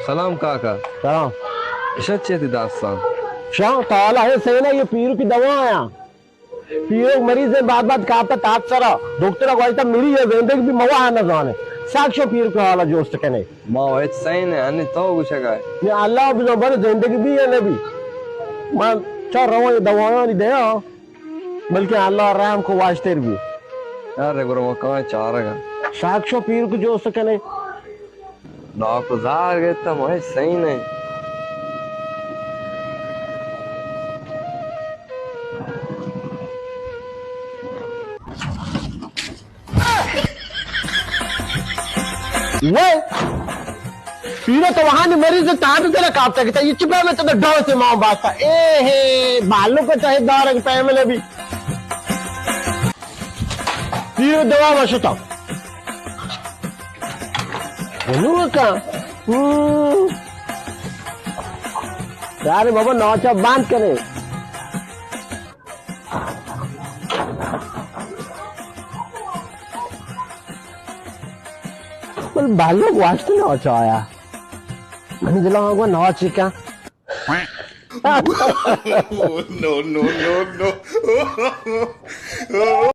सलाम काका। सलाम। शअच्छे थी दास्तान। शाह ताला है सही ना, ये पीर की दवा आया। पीर मरीज है बात बात कापता ताप सरा डॉक्टर को आइता मिली है जिंदगी भी मवा आना जाने साक्ष्य पीर को हाला जोस्त कने मां वेच सही ने अन्य तो कुछ है ने अल्लाह भी जो बड़े जिंदगी भी है नबी मैं चाह रहा हूँ ये दवाएं नहीं दे बल्कि अल्लाह रहम को वास्ते भी यार गुरु वो कहाँ चाह रहा साक्ष्य पीर को जोस्त कने डॉक्टर जार गए तो मैं सही नहीं वो पीरो तो वहां ने मरीज से ताप तेरा कापता कहता ये चिपा में तो डर से मां बात ए हे बालों को चाहे दार के पैर में भी पीरो दवा वशता बोलूं का यार बाबा नौचा बांध करे पर बालों वास्ते नौचा आया मैंने दिला होगा नौची का no, no, no, no.